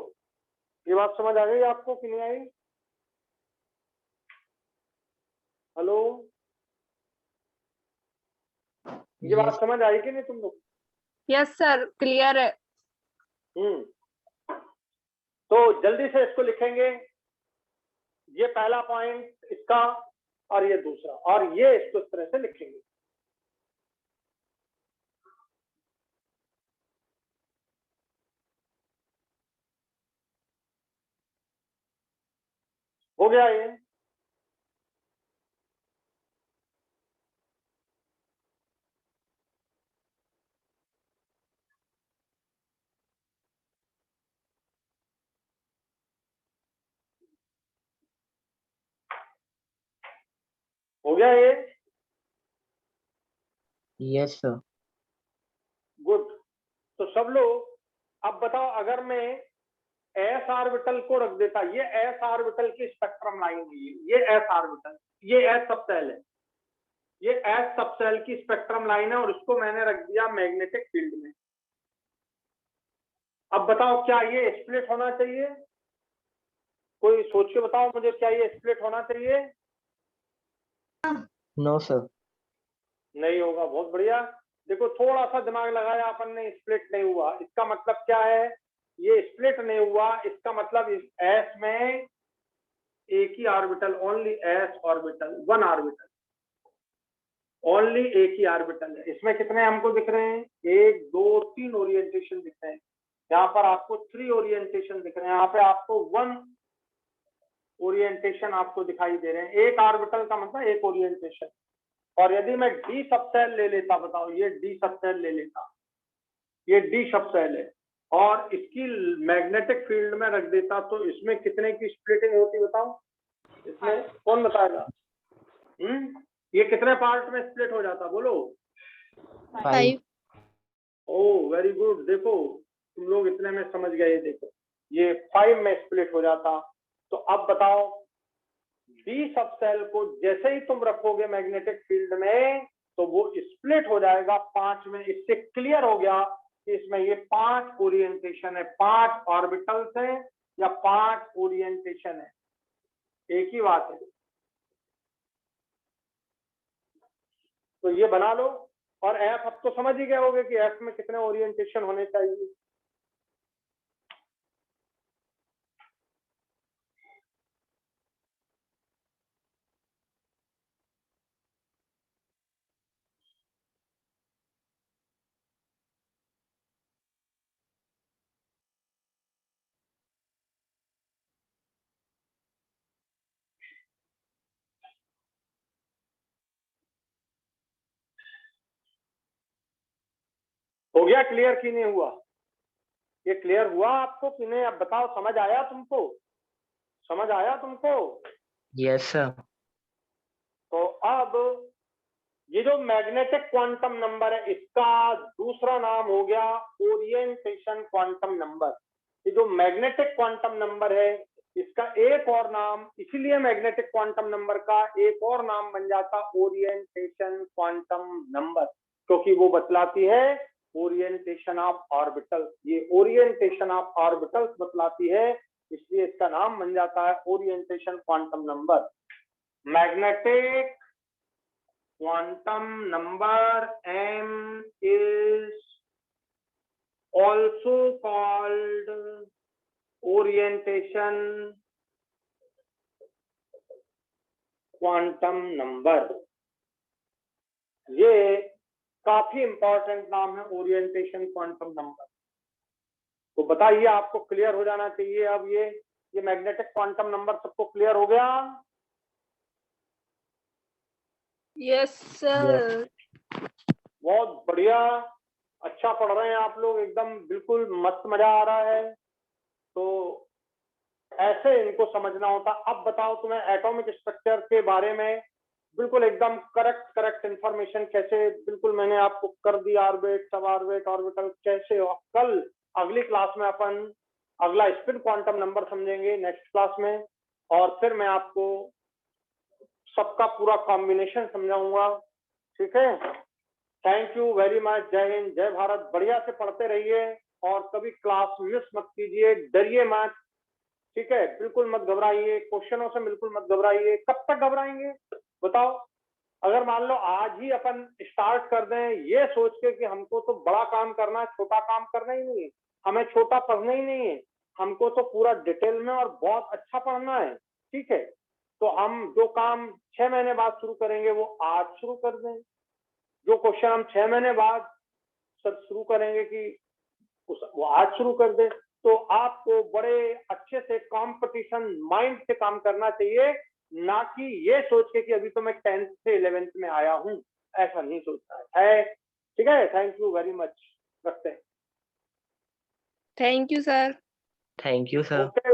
ये बात समझ आ गई आपको कि नहीं आई? हेलो, ये बात समझ आई कि नहीं तुम लोग? यस सर, क्लियर है। तो जल्दी से इसको लिखेंगे, ये पहला पॉइंट इसका, और ये दूसरा, और ये इसको इस तरह से लिखेंगे। हो गया ये? हो गया ये? Yes, sir. गुड। तो सब लोग अब बताओ, अगर मैं एस ऑर्बिटल को रख देता, ये एस ऑर्बिटल की स्पेक्ट्रम लाइन है, ये एस ऑर्बिटल, ये एस सबसेल है, ये एस सबसेल की स्पेक्ट्रम लाइन है, और इसको मैंने रख दिया मैग्नेटिक फील्ड में। अब बताओ क्या ये स्प्लिट होना चाहिए? कोई सोच के बताओ मुझे, क्या ये स्प्लिट होना चाहिए? No, sir. नहीं होगा। बहुत बढ़िया। देखो थोड़ा सा दिमाग लगाया अपन ने, स्प्लिट नहीं हुआ, इसका मतलब क्या है? ये स्प्लिट नहीं हुआ, इसका मतलब इस एस में एक ही orbital, only s orbital, one orbital, only एक ही ऑर्बिटल है। इसमें कितने हमको दिख रहे हैं? 1 2 3 ओरिएंटेशन दिख रहे हैं। यहाँ पर आपको 3 ओरिएंटेशन दिख रहे हैं, यहाँ पे आपको 1 ओरिएंटेशन आपको दिखाई दे रहे हैं। एक ऑर्बिटल का मतलब एक ओरिएंटेशन। और यदि मैं डी सबसेल ले लेता, बताओ ये डी सबसेल ले लेता, ये डी सबसेल है, और इसकी मैग्नेटिक फील्ड में रख देता, तो इसमें कितने की स्प्लिटिंग होती बताओ? इसमें कौन बताएगा? ये कितने पार्ट में स्प्लिट हो जाता बोलो? 5. ओ वेरी गुड। देखो तुम लोग इतने में समझ गए। देखो ये 5 में स्प्लिट हो जाता। तो अब बताओ, डी सबसेल को जैसे ही तुम रखोगे मैग्नेटिक फील्ड में, तो वो स्प्लिट हो जाएगा 5 में। इससे क्लियर हो गया कि इसमें ये 5 ओरिएंटेशन है, 5 ऑर्बिटल्स हैं या 5 ओरिएंटेशन है, एक ही बात है। तो ये बना लो। और एफ अब तो समझ ही गए होगे कि एफ में कितने ओरिएंटेशन होने चाहिए। हो गया क्लियर कि नहीं हुआ? ये क्लियर हुआ आपको कि नहीं? अब बताओ, समझ आया तुमको? समझ आया तुमको? Yes, sir. तो अब ये जो मैग्नेटिक क्वांटम नंबर है, इसका दूसरा नाम हो गया ओरिएंटेशन क्वांटम नंबर। ये जो मैग्नेटिक क्वांटम नंबर है, इसका एक और नाम, इसीलिए मैग्नेटिक क्वांटम नंबर का एक और नाम बन जाता ओरिएंटेशन क्वांटम नंबर, क्योंकि वो बतलाती है ओरिएंटेशन ऑफ ऑर्बिटल्स। ये ओरिएंटेशन ऑफ ऑर्बिटल्स बतलाती है, इसलिए इसका नाम बन जाता है orientation quantum number. Magnetic quantum number m is also called orientation quantum number। ये काफी इंपॉर्टेंट नाम है ओरिएंटेशन क्वांटम नंबर। तो बताइए, आपको क्लियर हो जाना चाहिए अब ये मैग्नेटिक क्वांटम नंबर सबको क्लियर हो गया? Yes, sir. बहुत बढ़िया, अच्छा पढ़ रहे हैं आप लोग, एकदम बिल्कुल मस्त, मजा आ रहा है। तो ऐसे इनको समझना होता। अब बताओ तुम्हें एटॉमिक स्ट्रक्चर के बारे में बिल्कुल एकदम करेक्ट इंफॉर्मेशन कैसे, बिल्कुल मैंने आपको कर दी, ऑर्बिट, सब ऑर्बिट, ऑर्बिटल कैसे हो। कल अगली क्लास में अपन अगला स्पिन क्वांटम नंबर समझेंगे नेक्स्ट क्लास में, और फिर मैं आपको सबका पूरा कॉम्बिनेशन समझाऊंगा। ठीक है? Thank you very much. जय हिंद, जय भारत। बढ़िया से पढ़ते रहिए और कभी क्लास मिस मत कीजिए, डरिए मत। ठीक है? बिल्कुल मत घबराइए, क्वेश्चनों से बिल्कुल मत घबराइए। कब तक घबराएंगे बताओ? अगर मान लो आज ही अपन स्टार्ट कर दें ये सोच के कि हमको तो बड़ा काम करना है, छोटा काम करना ही नहीं है, हमें छोटा पढ़ना ही नहीं है, हमको तो पूरा डिटेल में और बहुत अच्छा पढ़ना है। ठीक है? तो हम जो काम 6 महीने बाद शुरू करेंगे वो आज शुरू कर दें। जो क्वेश्चन हम 6 महीने बाद सब शुरू करेंगे कि वो आज शुरू कर दे। तो आपको बड़े अच्छे से कंपटीशन माइंड से काम करना चाहिए, ना कि ये सोच के कि अभी तो मैं 10th से 11th में आया हूं, ऐसा नहीं सोचना है। ठीक है? Thank you very much. रखते हैं। Thank you, sir. Thank you, sir. Okay.